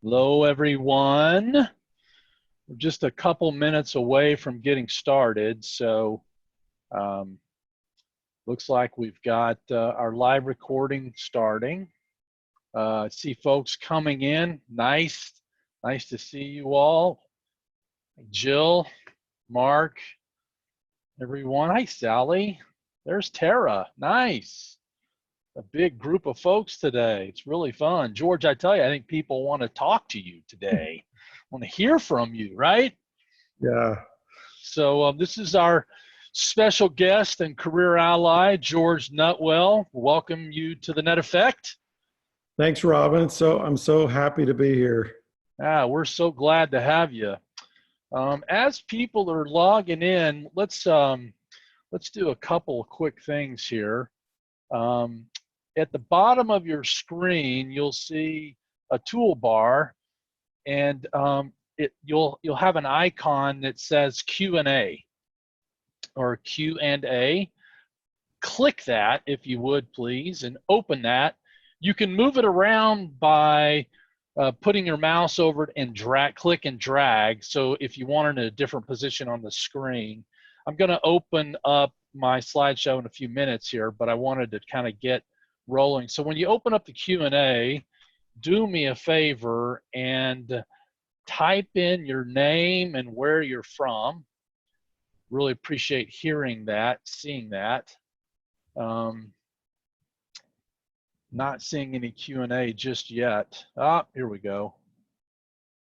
Hello, everyone. We're just a couple minutes away from getting started, so looks like we've got our live recording starting. I see folks coming in. Nice to see you all. Jill, Mark, everyone. Hi, Sally. There's Tara. Nice. A big group of folks today. It's really fun. George, I tell you, I think people want to talk to you today, want to hear from you, right? Yeah. So this is our special guest and career ally, George Nutwell. Welcome you to the Net Effect. Thanks, Robin. I'm so happy to be here. We're so glad to have you. As people are logging in, let's do a couple of quick things here. At the bottom of your screen, you'll see a toolbar, and you'll have an icon that says Q&A or Q&A. Click that if you would, please, and open that. You can move it around by putting your mouse over it and click and drag. So if you want it in a different position on the screen, I'm going to open up my slideshow in a few minutes here, but I wanted to kind of get rolling. So when you open up the Q&A, do me a favor and type in your name and where you're from. Really appreciate hearing that, seeing that. Not seeing any Q&A just yet. Here we go.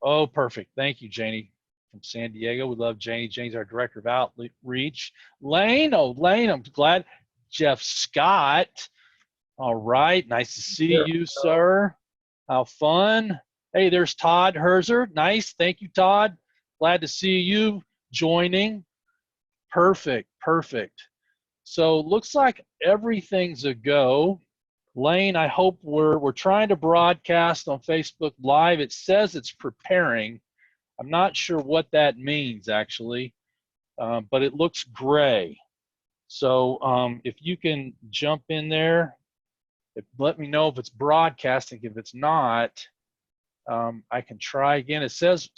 Oh, perfect. Thank you, Janie from San Diego. We love Janie. Janie's our director of outreach. Lane, I'm glad. Jeff Scott. All right, nice to see you, sir. How fun. Hey, there's Todd Herzer. Nice, thank you, Todd. Glad to see you joining. Perfect. So looks like everything's a go. Lane, I hope we're trying to broadcast on Facebook Live. It says it's preparing. I'm not sure what that means, actually, but it looks gray. So if you can jump in there, let me know if it's broadcasting. If it's not, I can try again. It says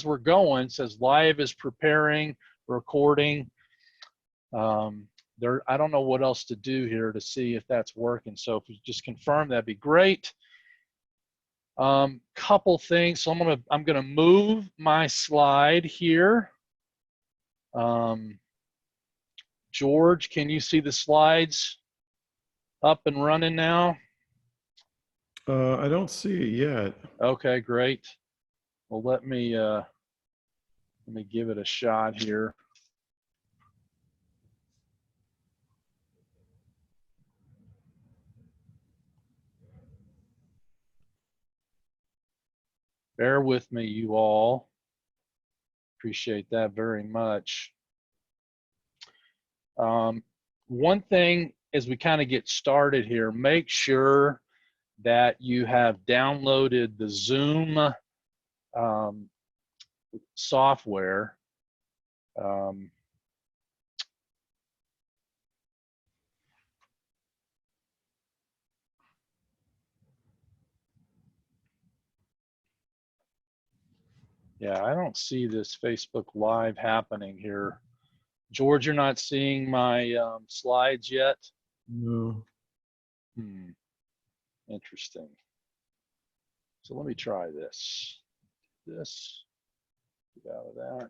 we're going. It says live is preparing, recording. I don't know what else to do here to see if that's working. So if you just confirm, that'd be great. Couple things. So I'm gonna move my slide here. George, can you see the slides up and running now? I don't see it yet. Okay, great. Well, let me give it a shot here. Bear with me, you all. Appreciate that very much. One thing as we kind of get started here, make sure that you have downloaded the Zoom software. Yeah, I don't see this Facebook Live happening here. George, you're not seeing my slides yet? No. Interesting. So let me try this. Get out of that.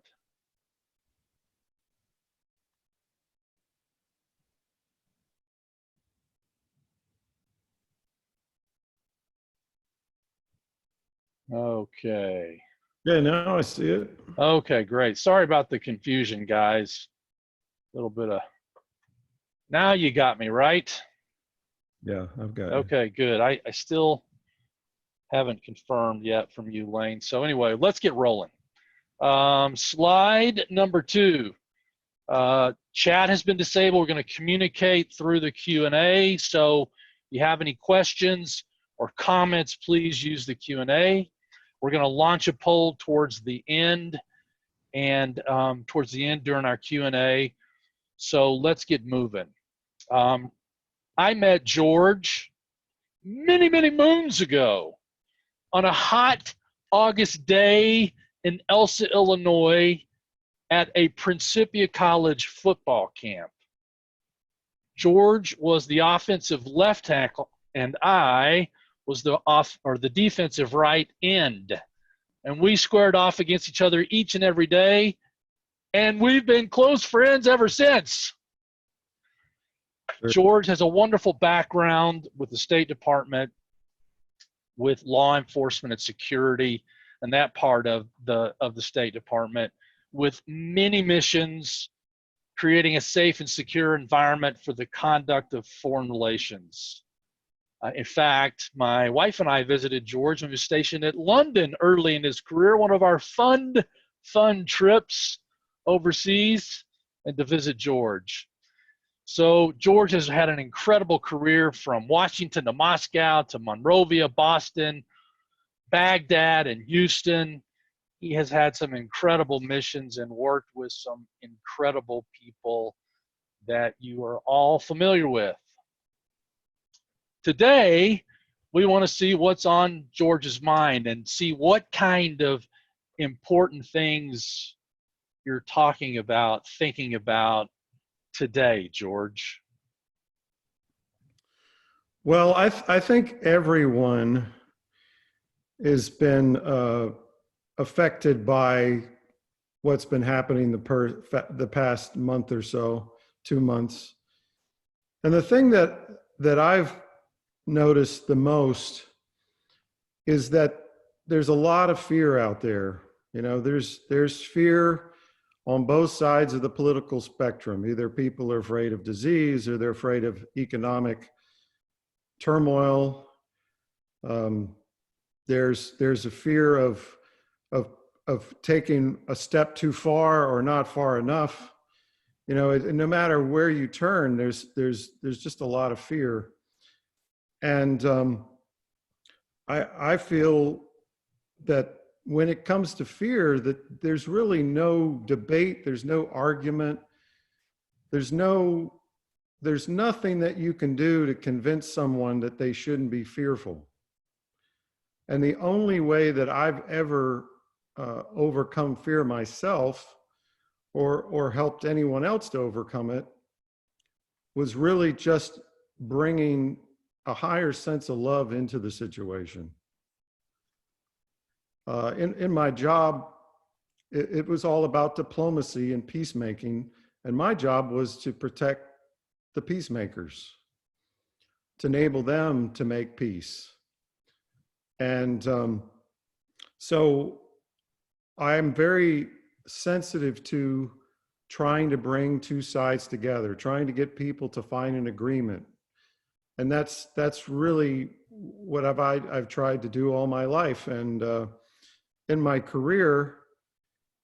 Okay. Yeah, now I see it. Okay, great. Sorry about the confusion, guys. A little bit of, now you got me, right? Yeah, I've got it. Okay, good. I still haven't confirmed yet from you, Lane. So anyway, let's get rolling. Slide number 2. Chat has been disabled. We're going to communicate through the Q&A. So if you have any questions or comments, please use the Q&A. We're going to launch a poll towards the end and towards the end during our Q&A. So let's get moving. I met George many moons ago on a hot August day in Elsa, Illinois, at a Principia College football camp. George was the offensive left tackle, and I was the defensive right end. And we squared off against each other each and every day, and we've been close friends ever since. Sure. George has a wonderful background with the State Department, with law enforcement and security, and that part of the State Department, with many missions, creating a safe and secure environment for the conduct of foreign relations. In fact, my wife and I visited George when he was stationed at London early in his career, one of our fun trips overseas, and to visit George. So George has had an incredible career from Washington to Moscow to Monrovia, Boston, Baghdad, and Houston. He has had some incredible missions and worked with some incredible people that you are all familiar with. Today, we want to see what's on George's mind and see what kind of important things you're talking about, thinking about today, George. Well, I think everyone has been affected by what's been happening the past month or so, 2 months. And the thing that I've noticed the most is that there's a lot of fear out there. You know, there's fear on both sides of the political spectrum. Either people are afraid of disease or they're afraid of economic turmoil. There's a fear of taking a step too far or not far enough. You know, no matter where you turn, there's just a lot of fear. And I feel that when it comes to fear, that there's really no debate, there's no argument, there's nothing that you can do to convince someone that they shouldn't be fearful. And the only way that I've ever overcome fear myself or helped anyone else to overcome it was really just bringing a higher sense of love into the situation. In my job, it was all about diplomacy and peacemaking, and my job was to protect the peacemakers, to enable them to make peace. And so I am very sensitive to trying to bring two sides together, trying to get people to find an agreement. And that's really what I've tried to do all my life. And in my career,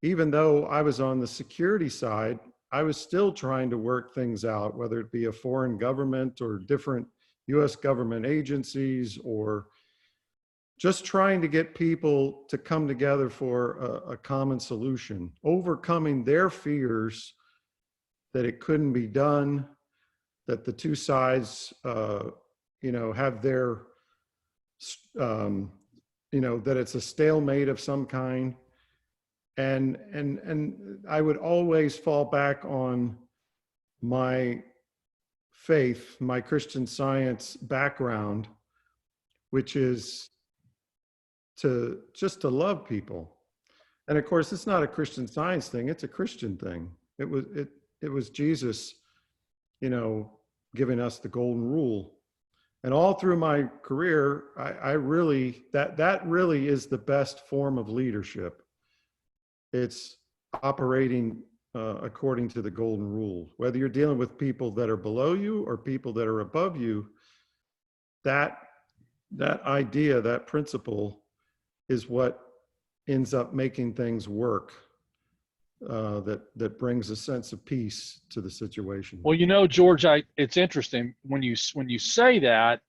even though I was on the security side, I was still trying to work things out, whether it be a foreign government or different US government agencies, or just trying to get people to come together for a common solution, overcoming their fears that it couldn't be done, that the two sides, have their, that it's a stalemate of some kind. And I would always fall back on my faith, my Christian Science background, which is to love people. And of course, it's not a Christian Science thing, it's a Christian thing. It was Jesus, giving us the golden rule. And all through my career, I really, that really is the best form of leadership. It's operating according to the golden rule. Whether you're dealing with people that are below you or people that are above you, that idea, that principle is what ends up making things work, that brings a sense of peace to the situation. Well, George, it's interesting when you say that.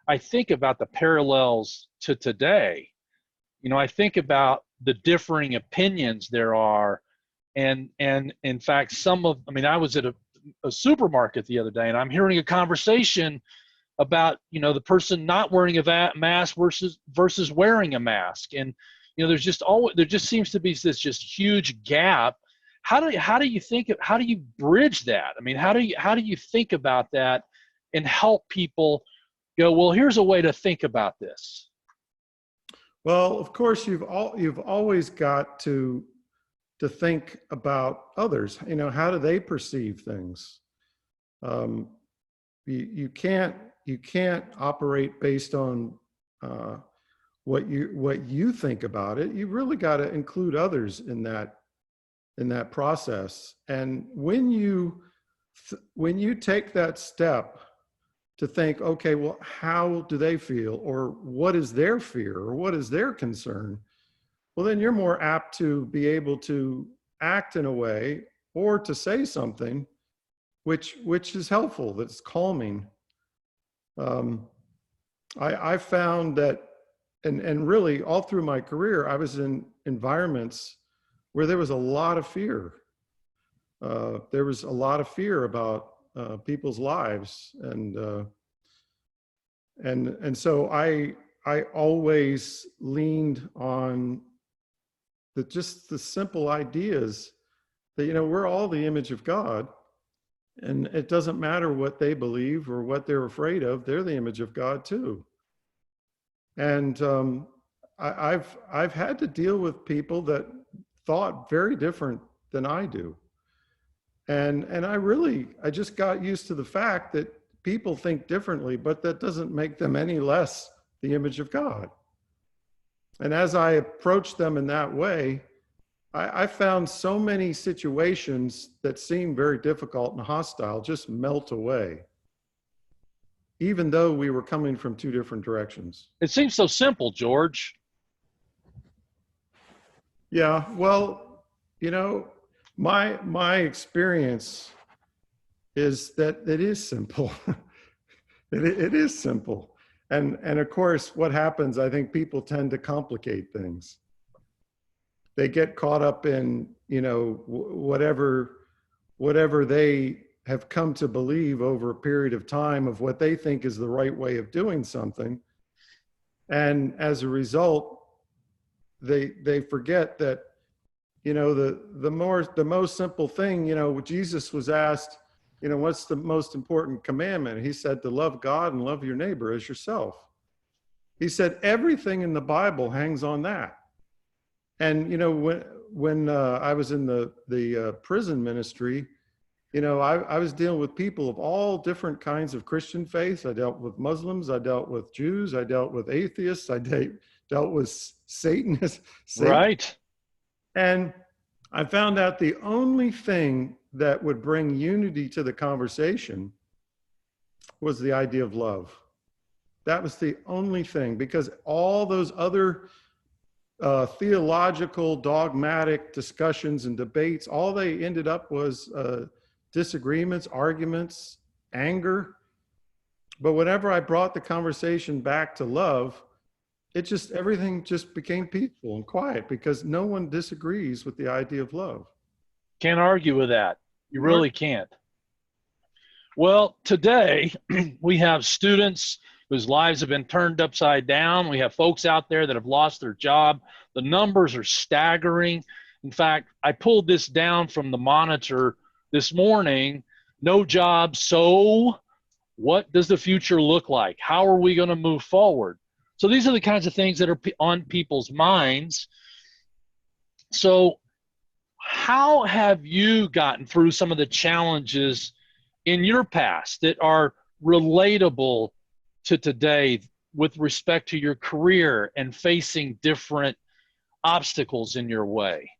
I think about the parallels to today. I think about the differing opinions there are, and in fact, I was at a supermarket the other day, and I'm hearing a conversation about the person not wearing a mask versus wearing a mask, and You know, there just seems to be this just huge gap. How do you bridge that? I mean, how do you think about that and help people go, well, here's a way to think about this? Well, of course, you've always got to think about others. You know, how do they perceive things? Um, you can't operate based on what you think about it. You really got to include others in that process. And when you take that step to think, okay, well, how do they feel, or what is their fear, or what is their concern? Well, then you're more apt to be able to act in a way or to say something which is helpful, that's calming. Um, I found that, and really all through my career, I was in environments where there was a lot of fear. There was a lot of fear about people's lives, and so I always leaned on just the simple ideas that, you know, we're all the image of God, and it doesn't matter what they believe or what they're afraid of. They're the image of God too. And I've had to deal with people that thought very different than I do. And I just got used to the fact that people think differently, but that doesn't make them any less the image of God. And as I approached them in that way, I found so many situations that seemed very difficult and hostile just melt away, even though we were coming from two different directions. It seems so simple, George. Yeah, well, you know, my experience is that it is simple. It is simple. And of course, what happens, I think people tend to complicate things. They get caught up in, you know, whatever they have come to believe over a period of time of what they think is the right way of doing something. And as a result, they forget that, you know, the most simple thing, you know, Jesus was asked, you know, what's the most important commandment? He said to love God and love your neighbor as yourself. He said everything in the Bible hangs on that. And, you know, when I was in the prison ministry, you know, I was dealing with people of all different kinds of Christian faiths. I dealt with Muslims, I dealt with Jews, I dealt with atheists, I dealt with Satanists. Right. And I found out the only thing that would bring unity to the conversation was the idea of love. That was the only thing, because all those other theological, dogmatic discussions and debates, all they ended up was disagreements, arguments, anger. But whenever I brought the conversation back to love, everything just became peaceful and quiet, because no one disagrees with the idea of love. Can't argue with that. You really can't. Well, today we have students whose lives have been turned upside down. We have folks out there that have lost their job. The numbers are staggering. In fact, I pulled this down from the Monitor this morning. No jobs. So what does the future look like? How are we going to move forward? So these are the kinds of things that are on people's minds. So how have you gotten through some of the challenges in your past that are relatable to today with respect to your career and facing different obstacles in your way?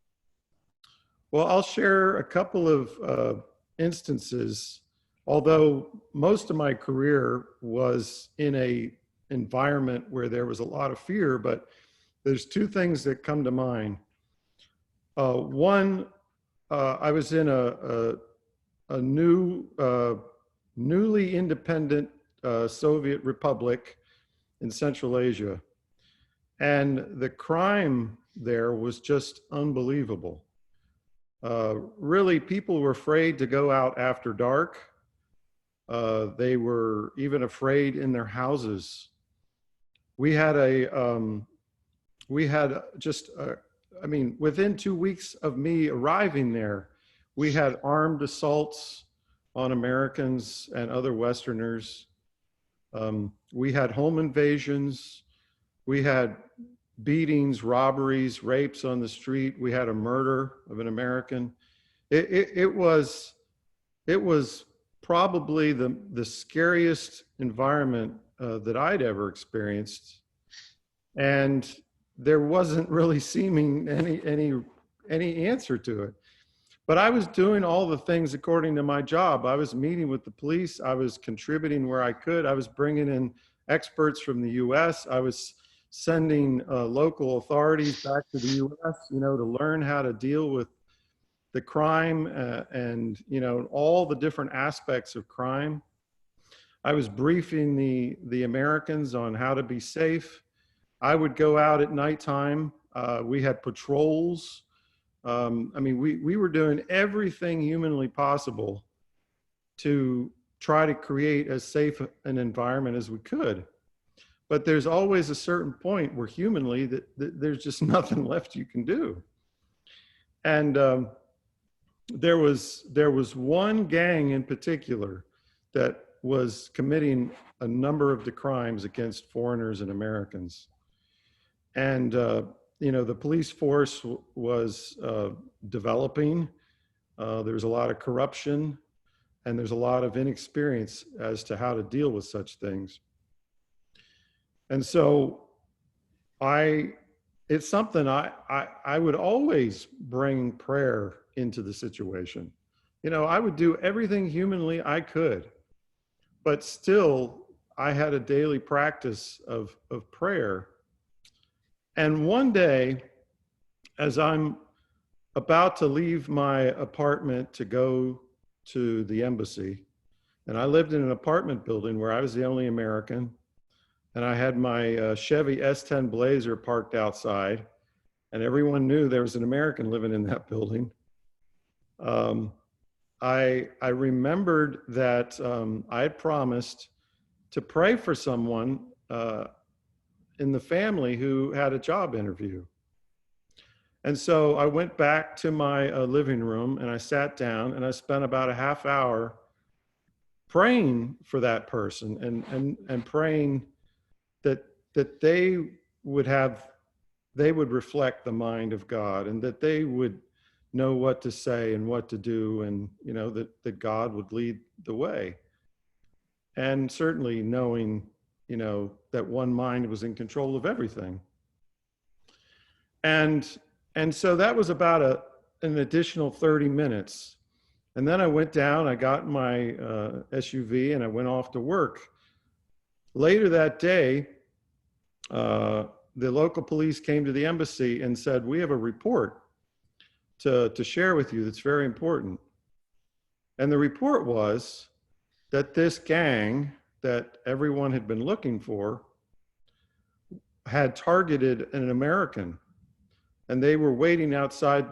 Well, I'll share a couple of instances. Although most of my career was in a environment where there was a lot of fear, but there's two things that come to mind. One, I was in a newly independent Soviet republic in Central Asia, and the crime there was just unbelievable. Really, people were afraid to go out after dark. They were even afraid in their houses. We had we had just, I mean, within 2 weeks of me arriving there, we had armed assaults on Americans and other Westerners. We had home invasions. We had beatings, robberies, rapes on the street. We had a murder of an American. It was probably the scariest environment that I'd ever experienced, and there wasn't really seeming any answer to it. But I was doing all the things according to my job. I was meeting with the police. I was contributing where I could. I was bringing in experts from the U.S. I was sending local authorities back to the U.S., you know, to learn how to deal with the crime and, you know, all the different aspects of crime. I was briefing the Americans on how to be safe. I would go out at nighttime. We had patrols. I mean, we were doing everything humanly possible to try to create as safe an environment as we could. But there's always a certain point where humanly that there's just nothing left you can do. And there was one gang in particular that was committing a number of the crimes against foreigners and Americans. And you know, the police force was developing. There was a lot of corruption, and there's a lot of inexperience as to how to deal with such things. And so it's something I would always bring prayer into the situation. You know, I would do everything humanly I could, but still I had a daily practice of prayer. And one day, as I'm about to leave my apartment to go to the embassy, and I lived in an apartment building where I was the only American, and I had my Chevy S10 Blazer parked outside, and everyone knew there was an American living in that building. I remembered that I had promised to pray for someone in the family who had a job interview. And so I went back to my living room and I sat down and I spent about a half hour praying for that person and praying that they would reflect the mind of God, and that they would know what to say and what to do, and, you know, that God would lead the way. And certainly knowing, you know, that one mind was in control of everything. And so that was about an additional 30 minutes. And then I went down, I got in my SUV and I went off to work. Later that day, the local police came to the embassy and said, "We have a report to share with you that's very important." And the report was that this gang that everyone had been looking for had targeted an American, and they were waiting outside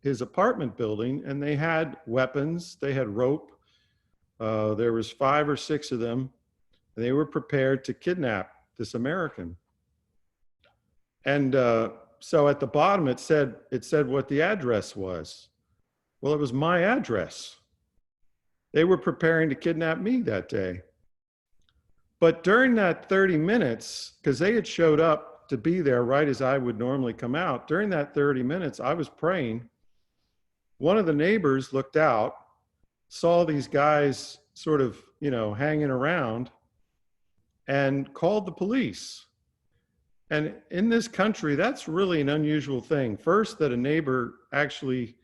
his apartment building, and they had weapons, they had rope. There was 5 or 6 of them, and they were prepared to kidnap this American. And so at the bottom it said what the address was. Well, it was my address. They were preparing to kidnap me that day. But during that 30 minutes, because they had showed up to be there right as I would normally come out, during that 30 minutes, I was praying. One of the neighbors looked out, saw these guys sort of, you know, hanging around, and called the police. And in this country, that's really an unusual thing. First, that a neighbor actually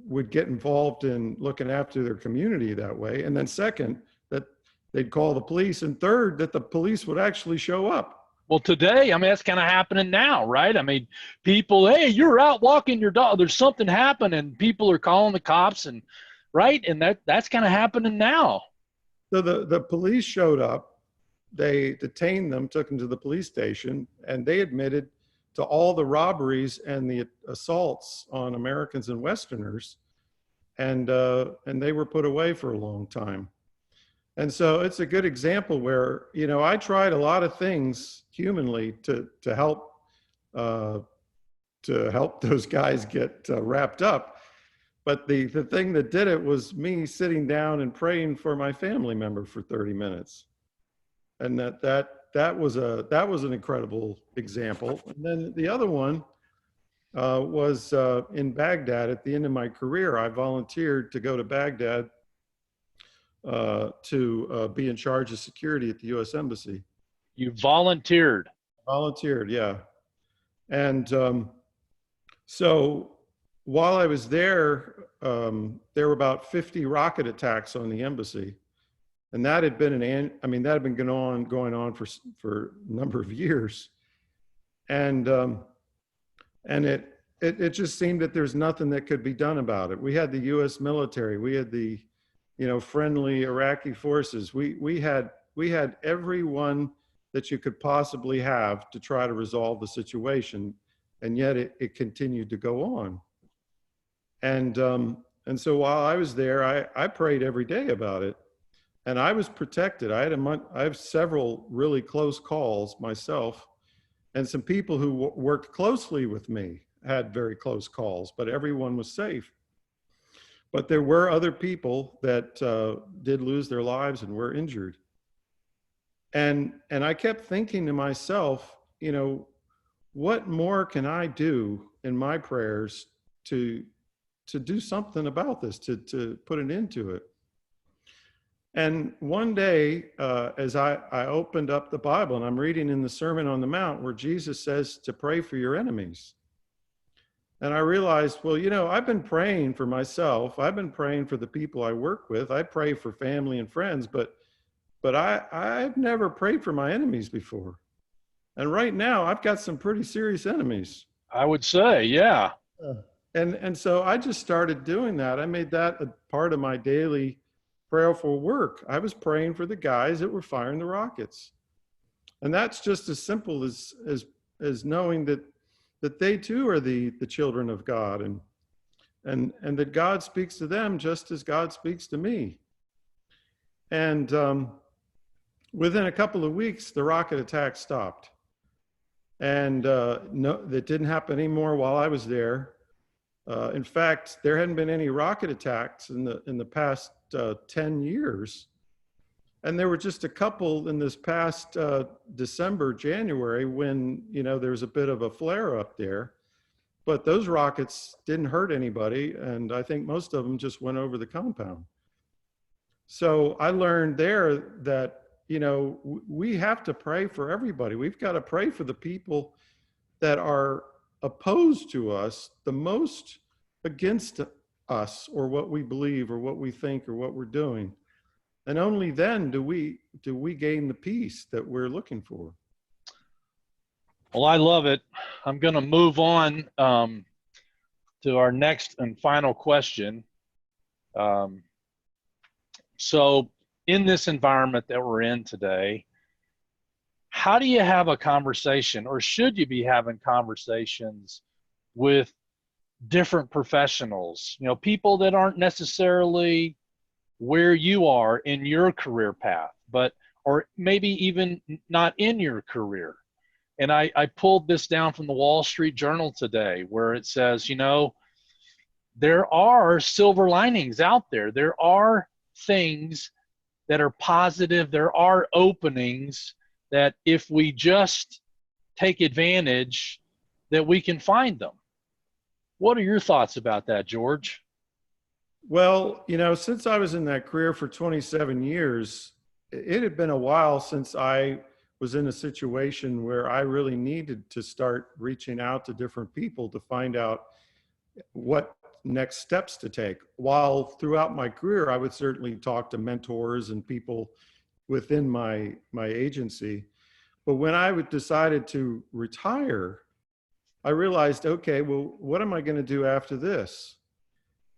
would get involved in looking after their community that way. And then second, that they'd call the police. And third, that the police would actually show up. Well, today, I mean, that's kind of happening now, right? I mean, people, hey, you're out walking your dog, there's something happening. People are calling the cops, and right? And that's kind of happening now. So the police showed up. They detained them, took them to the police station, and they admitted to all the robberies and the assaults on Americans and Westerners, and they were put away for a long time. And so it's a good example where, you know, I tried a lot of things humanly uh, to help those guys get wrapped up. But the thing that did it was me sitting down and praying for my family member for 30 minutes. And that was an incredible example. And then the other one was in Baghdad. At the end of my career, I volunteered to go to Baghdad to be in charge of security at the U.S. Embassy. You volunteered. Volunteered, yeah. And so while I was there, there were about 50 rocket attacks on the embassy, and that had been that had been going on for a number of years, and it just seemed that there's nothing that could be done about it. We had the U.S. military, we had the, you know, friendly Iraqi forces. We had everyone that you could possibly have to try to resolve the situation, and yet it continued to go on. And so while I was there, I prayed every day about it, and I was protected. I have several really close calls myself, and some people who worked closely with me had very close calls, but everyone was safe. But there were other people that did lose their lives and were injured. And I kept thinking to myself, you know, what more can I do in my prayers to do something about this, to put an end to it? And one day, as I opened up the Bible, and I'm reading in the Sermon on the Mount where Jesus says to pray for your enemies. And I realized, well, you know, I've been praying for myself. I've been praying for the people I work with. I pray for family and friends, but I've never prayed for my enemies before. And right now, I've got some pretty serious enemies. I would say, yeah. And so I just started doing that. I made that a part of my daily prayerful work. I was praying for the guys that were firing the rockets. And that's just as simple as knowing that they too are the children of God, and that God speaks to them just as God speaks to me. And within a couple of weeks, the rocket attack stopped. And no, that didn't happen anymore while I was there. In fact, there hadn't been any rocket attacks in the past 10 years. And there were just a couple in this past December, January, when, you know, there was a bit of a flare up there. But those rockets didn't hurt anybody, and I think most of them just went over the compound. So I learned there that, you know, we have to pray for everybody. We've got to pray for the people that are opposed to us, the most against us, or what we believe, or what we think, or what we're doing. And only then do we gain the peace that we're looking for. Well, I love it. I'm going to move on to our next and final question. So in this environment that we're in today, how do you have a conversation, or should you be having conversations with different professionals, you know, people that aren't necessarily where you are in your career path, but, or maybe even not in your career? And I pulled this down from the Wall Street Journal today, where it says, you know, there are silver linings out there. There are things that are positive. There are openings that if we just take advantage, that we can find them. What are your thoughts about that, George? Well, you know, since I was in that career for 27 years, it had been a while since I was in a situation where I really needed to start reaching out to different people to find out what next steps to take. While throughout my career, I would certainly talk to mentors and people within my agency. But when I decided to retire, I realized, okay, well, what am I going to do after this?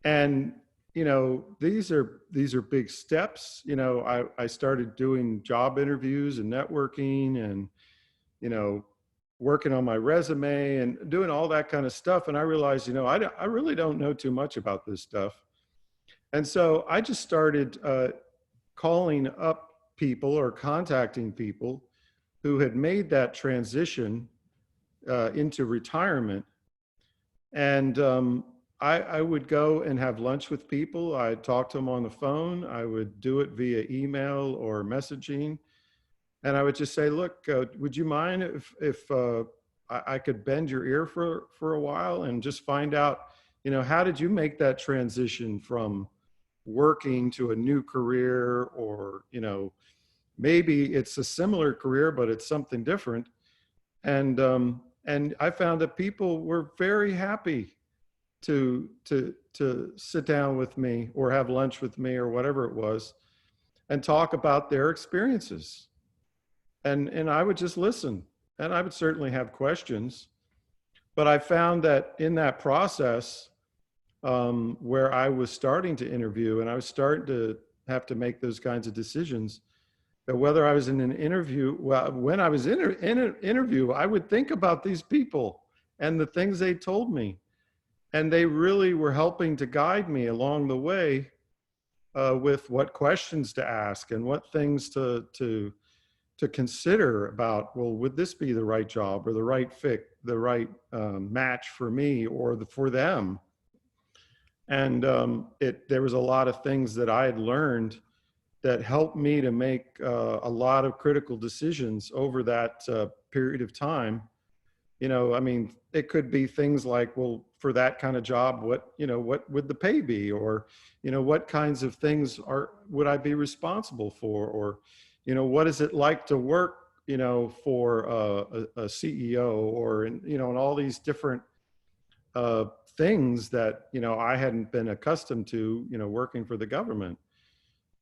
And you know, these are big steps. You know, I started doing job interviews and networking, and, you know, working on my resume and doing all that kind of stuff. And I realized, you know, I really don't know too much about this stuff. And so I just started calling up people or contacting people who had made that transition into retirement. And I would go and have lunch with people. I'd talk to them on the phone. I would do it via email or messaging. And I would just say, look, would you mind if I could bend your ear for a while and just find out, how did you make that transition from working to a new career, or, maybe it's a similar career, but it's something different. And I found that people were very happy to sit down with me or have lunch with me or whatever it was and talk about their experiences. And I would just listen, and I would certainly have questions. But I found that in that process, where I was starting to interview and I was starting to have to make those kinds of decisions, that whether I was in an interview, well, when I was in an interview, I would think about these people and the things they told me. And they really were helping to guide me along the way with what questions to ask and what things to consider about, well, would this be the right job or the right fit, the right match for me or for them? And there was a lot of things that I had learned that helped me to make a lot of critical decisions over that period of time. I mean, it could be things like, well, for that kind of job, what would the pay be? Or, what kinds of things would I be responsible for? Or, what is it like to work, for a CEO or, and all these different things that, I hadn't been accustomed to, working for the government.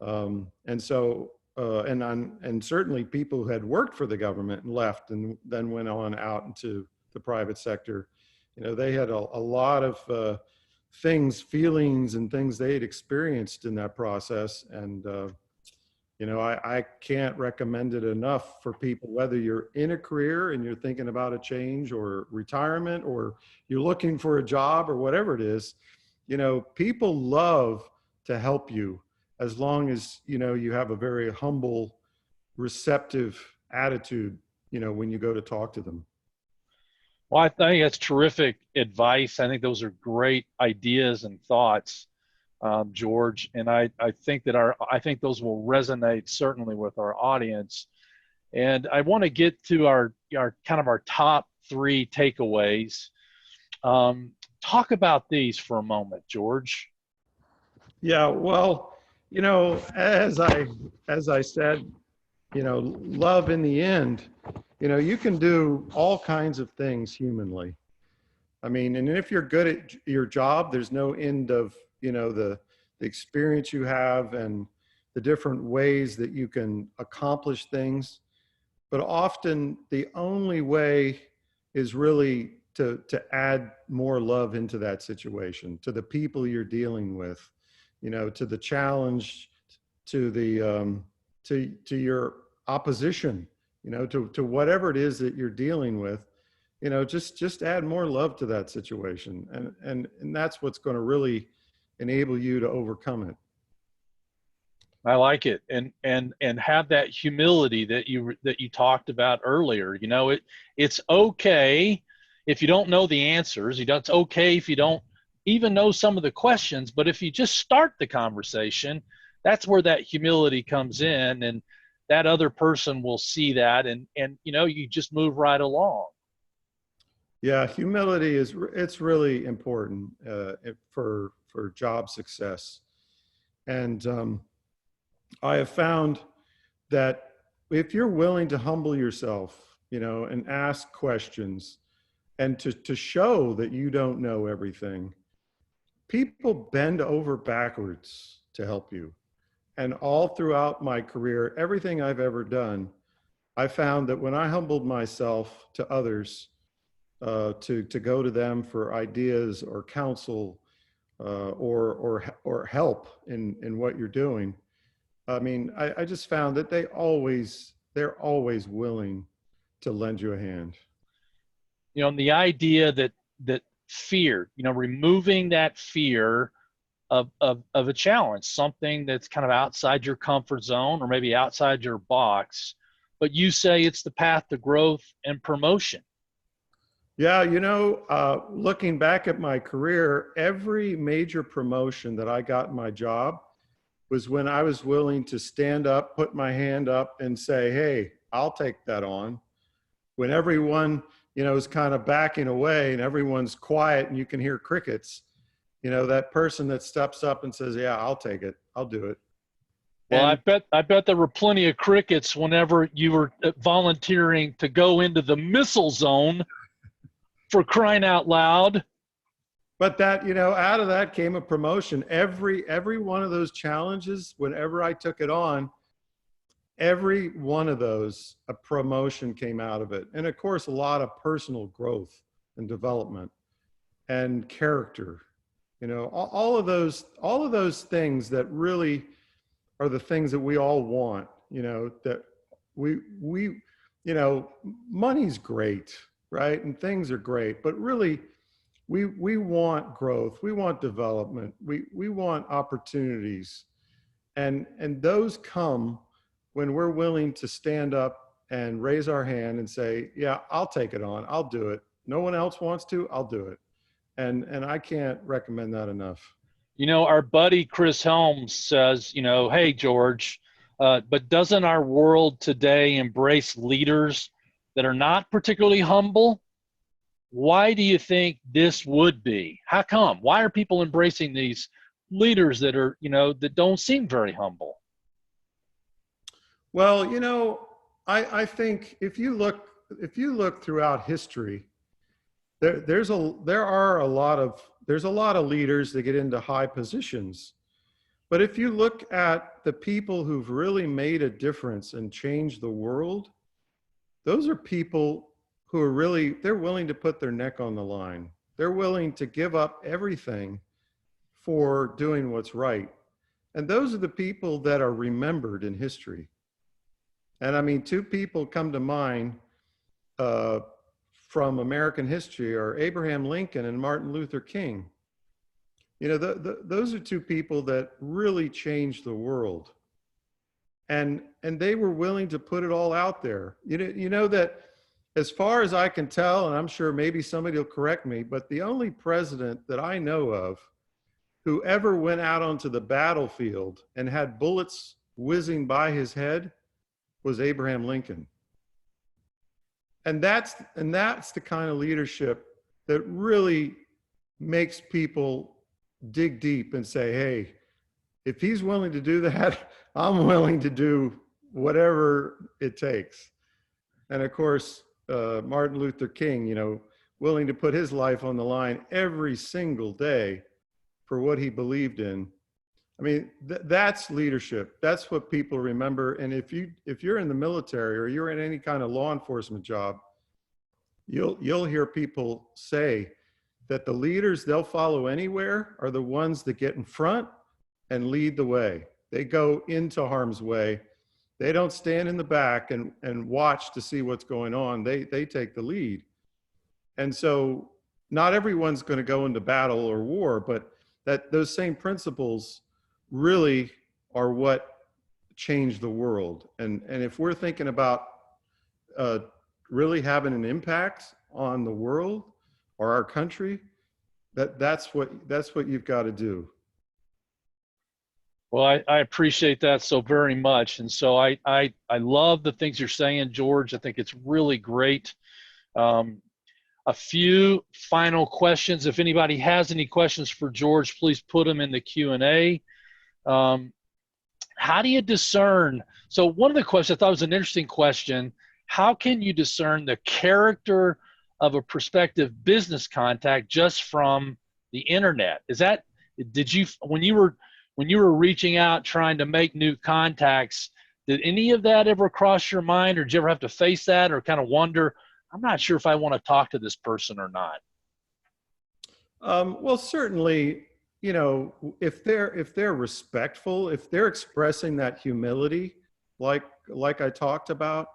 And so, and certainly people who had worked for the government and left and then went on out into the private sector, they had a lot of feelings and things they had experienced in that process. And, I can't recommend it enough for people, whether you're in a career and you're thinking about a change or retirement, or you're looking for a job or whatever it is, people love to help you as long as, you have a very humble, receptive attitude, when you go to talk to them. Well, I think that's terrific advice. I think those are great ideas and thoughts, George. And I think that I think those will resonate certainly with our audience. And I want to get to our kind of our top 3 takeaways. Talk about these for a moment, George. Yeah, well, as I said, love in the end, you can do all kinds of things humanly. I mean, and if you're good at your job, there's no end of, the experience you have and the different ways that you can accomplish things. But often the only way is really to add more love into that situation, to the people you're dealing with, to the challenge, to the to your opposition, to whatever it is that you're dealing with, just add more love to that situation, and that's what's going to really enable you to overcome it. I like it, and have that humility that you talked about earlier. It's okay if you don't know the answers. It's okay if you don't even know some of the questions. But if you just start the conversation, that's where that humility comes in, and that other person will see that, and you just move right along. Yeah, humility it's really important for job success, and I have found that if you're willing to humble yourself, and ask questions, and to show that you don't know everything, people bend over backwards to help you. And all throughout my career, everything I've ever done, I found that when I humbled myself to others, to go to them for ideas or counsel, or help in what you're doing, I mean, I just found that they're always willing to lend you a hand. And the idea that fear, removing that fear of a challenge, something that's kind of outside your comfort zone or maybe outside your box, but you say it's the path to growth and promotion. Yeah, looking back at my career, every major promotion that I got in my job was when I was willing to stand up, put my hand up and say, hey, I'll take that on. When everyone, is kind of backing away and everyone's quiet and you can hear crickets, that person that steps up and says, yeah, I'll take it. I'll do it. Well, And I bet there were plenty of crickets whenever you were volunteering to go into the missile zone, for crying out loud. but that, out of that came a promotion. Every one of those challenges, whenever I took it on, every one of those, a promotion came out of it. And of course, a lot of personal growth and development and character, all of those things that really are the things that we all want, that we, money's great, right? And things are great, but really we want growth. We want development. We want opportunities. And those come when we're willing to stand up and raise our hand and say, yeah, I'll take it on. I'll do it. No one else wants to, I'll do it. And I can't recommend that enough. Our buddy Chris Helms says, hey, George, but doesn't our world today embrace leaders that are not particularly humble? Why do you think this would be? How come? Why are people embracing these leaders that are, that don't seem very humble? Well, I think if you look throughout history, there's a lot of leaders that get into high positions. But if you look at the people who've really made a difference and changed the world, those are people who are they're willing to put their neck on the line. They're willing to give up everything for doing what's right. And those are the people that are remembered in history. And I mean, two people come to mind from American history are Abraham Lincoln and Martin Luther King. Those are two people that really changed the world. And they were willing to put it all out there. That as far as I can tell, and I'm sure maybe somebody will correct me, but the only president that I know of who ever went out onto the battlefield and had bullets whizzing by his head was Abraham Lincoln. And that's the kind of leadership that really makes people dig deep and say, hey, if he's willing to do that, I'm willing to do whatever it takes. And of course, Martin Luther King, willing to put his life on the line every single day for what he believed in. I mean, that's leadership. That's what people remember. And if you're in the military or you're in any kind of law enforcement job, you'll hear people say that the leaders they'll follow anywhere are the ones that get in front and lead the way. They go into harm's way. They don't stand in the back and watch to see what's going on. They take the lead. And so not everyone's going to go into battle or war, but those same principles really are what changed the world. And if we're thinking about really having an impact on the world or our country, that's what you've got to do. Well, I appreciate that so very much. And so I love the things you're saying, George. I think it's really great. A few final questions. If anybody has any questions for George, please put them in the Q&A. How do you discern? So one of the questions I thought was an interesting question. How can you discern the character of a prospective business contact just from the internet? When you were reaching out trying to make new contacts, did any of that ever cross your mind, or did you ever have to face that or kind of wonder, I'm not sure if I want to talk to this person or not? Well, certainly, if they're respectful, if they're expressing that humility, like I talked about,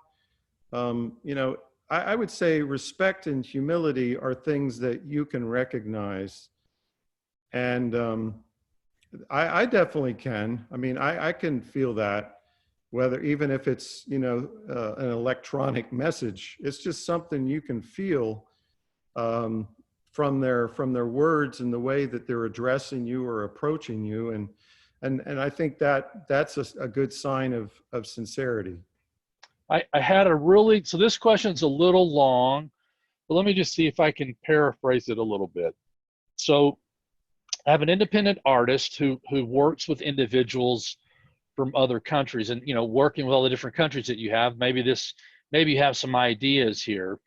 I would say respect and humility are things that you can recognize. And I definitely can. I mean, I can feel that, whether even if it's, an electronic message, it's just something you can feel um, from their words and the way that they're addressing you or approaching you. And I think that that's a good sign of sincerity. I had a really, so this question's a little long, but let me just see if I can paraphrase it a little bit. So I have an independent artist who works with individuals from other countries, and working with all the different countries that you have, maybe you have some ideas here,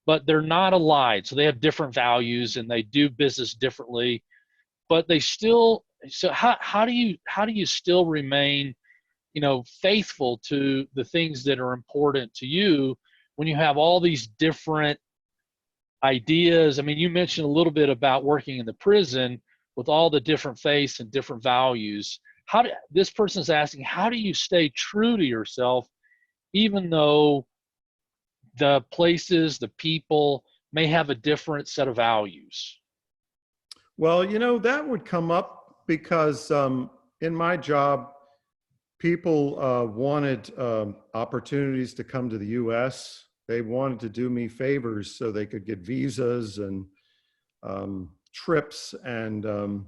but they're not allied, so they have different values and they do business differently, but they still, so how do you still remain faithful to the things that are important to you when you have all these different ideas? I mean, you mentioned a little bit about working in the prison with all the different faiths and different values. This person's asking, how do you stay true to yourself, even though the places, the people may have a different set of values? Well, that would come up because in my job, people wanted opportunities to come to the U.S. They wanted to do me favors so they could get visas and trips and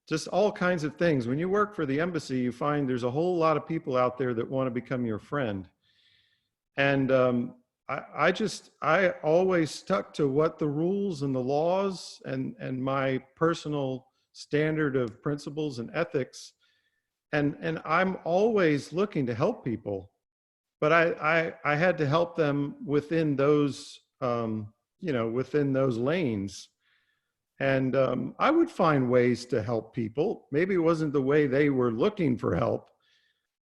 just all kinds of things. When you work for the embassy, you find there's a whole lot of people out there that want to become your friend. And I always stuck to what the rules and the laws and my personal standard of principles and ethics. And I'm always looking to help people, but I had to help them within those, within those lanes. And I would find ways to help people. Maybe it wasn't the way they were looking for help,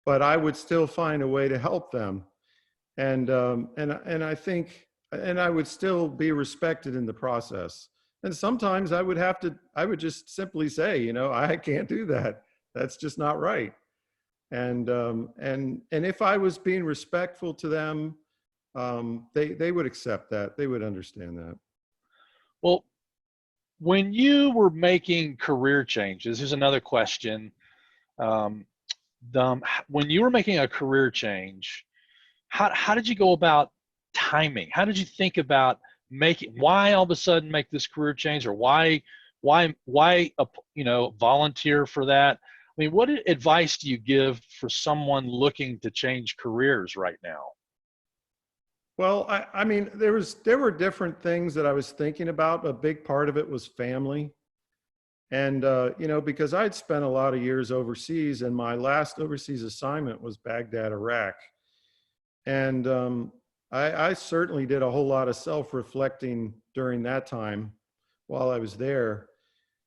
but I would still find a way to help them. And I think, and I would still be respected in the process. And sometimes I would just simply say, I can't do that. That's just not right. And if I was being respectful to them, they would accept that. They would understand that. Well, when you were making career changes, here's another question. Um, when you were making a career change, how did you go about timing? How did you think about why all of a sudden make this career change, or why volunteer for that? I mean, what advice do you give for someone looking to change careers right now? Well, I mean, there were different things that I was thinking about. A big part of it was family. And, because I'd spent a lot of years overseas, and my last overseas assignment was Baghdad, Iraq. And I certainly did a whole lot of self-reflecting during that time while I was there.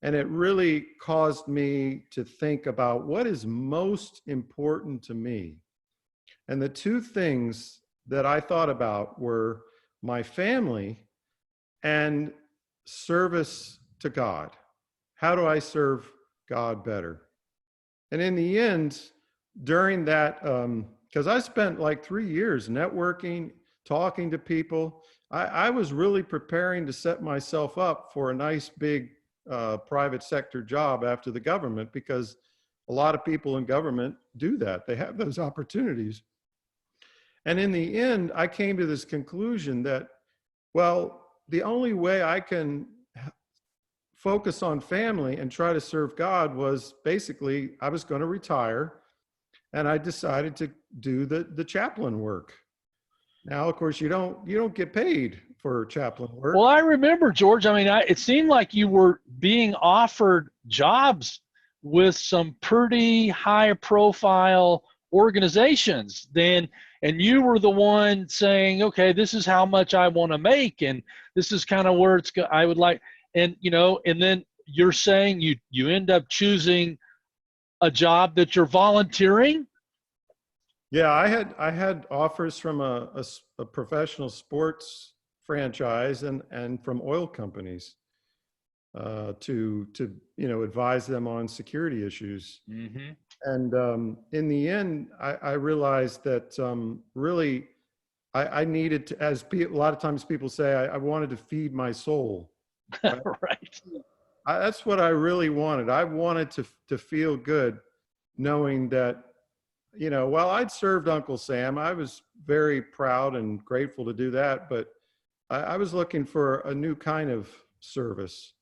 And it really caused me to think about what is most important to me. And the two things that I thought about were my family and service to God. How do I serve God better? And in the end, during that, because I spent like 3 years networking, talking to people, I was really preparing to set myself up for a nice big private sector job after the government, because a lot of people in government do that. They have those opportunities. And in the end, I came to this conclusion that, well, the only way I can focus on family and try to serve God was basically I was going to retire, and I decided to do the chaplain work. Now, of course, you don't get paid for chaplain work. Well, I remember, George. I mean, it seemed like you were being offered jobs with some pretty high profile organizations then, and you were the one saying, okay, this is how much I want to make, and this is kind of where I would like, and and then you're saying you end up choosing a job that you're volunteering. Yeah, I had offers from a professional sports franchise and from oil companies to advise them on security issues. Mm-hmm. And in the end, I realized that really I needed to, a lot of times people say, I wanted to feed my soul. I, Right. That's what I really wanted. I wanted to feel good knowing that, while I'd served Uncle Sam, I was very proud and grateful to do that, but I was looking for a new kind of service.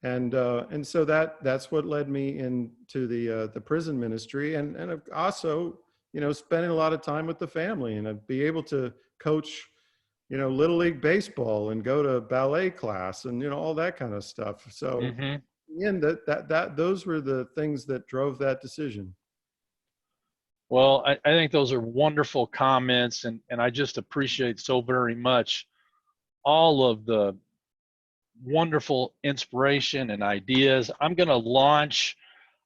And so that's what led me into the prison ministry, and also, spending a lot of time with the family, and I'd be able to coach, little league baseball and go to ballet class and all that kind of stuff. So Hmm. in the end, those were the things that drove that decision. Well, I think those are wonderful comments, and I just appreciate so very much all of the wonderful inspiration and ideas. I'm going to launch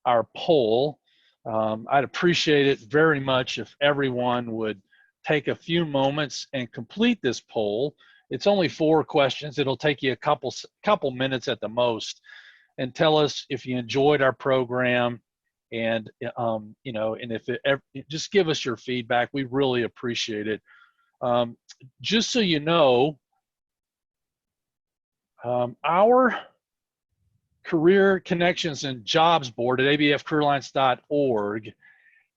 our poll. I'd appreciate it very much if everyone would take a few moments and complete this poll. It's only 4 questions. It'll take you a couple minutes at the most, and tell us if you enjoyed our program, and and if just give us your feedback. We really appreciate it. Just so you know, our Career Connections and Jobs Board at abfcareeralliance.org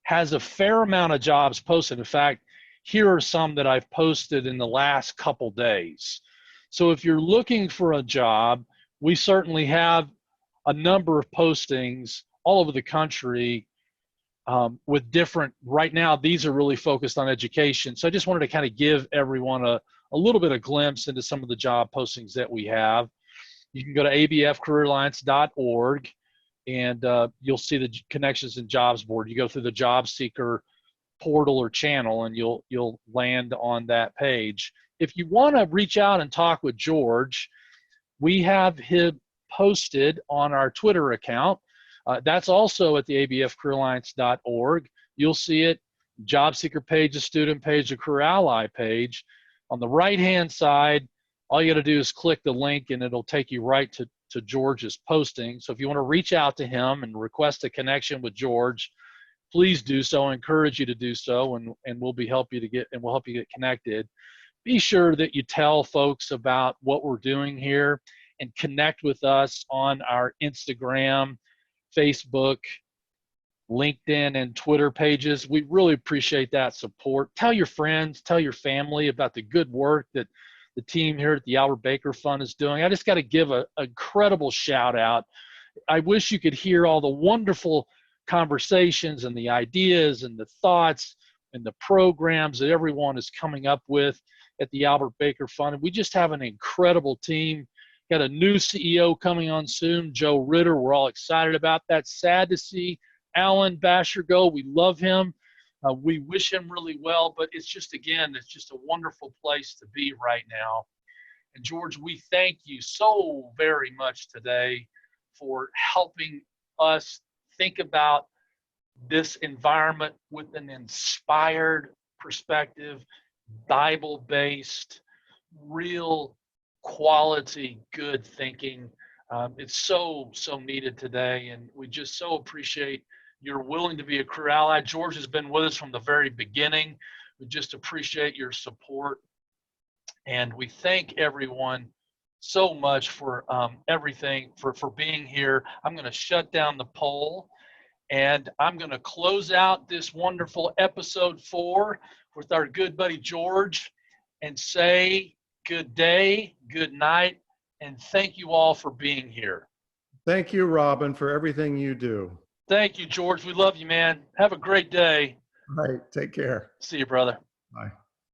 has a fair amount of jobs posted. In fact, here are some that I've posted in the last couple days. So if you're looking for a job, we certainly have a number of postings all over the country, with different, right now, these are really focused on education. So I just wanted to kind of give everyone a little bit of glimpse into some of the job postings that we have. You can go to abfcareeralliance.org, and you'll see the Connections and Jobs Board. You go through the job seeker portal or channel, and you'll land on that page. If you want to reach out and talk with George, we have him posted on our Twitter account. That's also at the abfcareeralliance.org. You'll see it, job seeker page, the student page, the career ally page. On the right-hand side, all you got to do is click the link, and it'll take you right to George's posting. So if you want to reach out to him and request a connection with George, please do so. I encourage you to do so, and we'll help you get connected. Be sure that you tell folks about what we're doing here, and connect with us on our Instagram, Facebook, LinkedIn, and Twitter pages. We really appreciate that support. Tell your friends, tell your family about the good work that the team here at the Albert Baker Fund is doing. I just got to give an incredible shout out. I wish you could hear all the wonderful conversations and the ideas and the thoughts and the programs that everyone is coming up with at the Albert Baker Fund. And we just have an incredible team. Got a new CEO coming on soon, Joe Ritter. We're all excited about that. Sad to see Alan Basher go. We love him. We wish him really well, but it's just a wonderful place to be right now. And George, we thank you so very much today for helping us think about this environment with an inspired perspective, Bible-based, real quality, good thinking. It's so needed today, and we just so appreciate you're willing to be a career ally. George has been with us from the very beginning. We just appreciate your support, and we thank everyone so much for everything, for being here. I'm going to shut down the poll, and I'm going to close out this wonderful episode 4 with our good buddy George, and say good day, good night, and thank you all for being here. Thank you, Robin, for everything you do. Thank you, George. We love you, man. Have a great day. All right. Take care. See you, brother. Bye.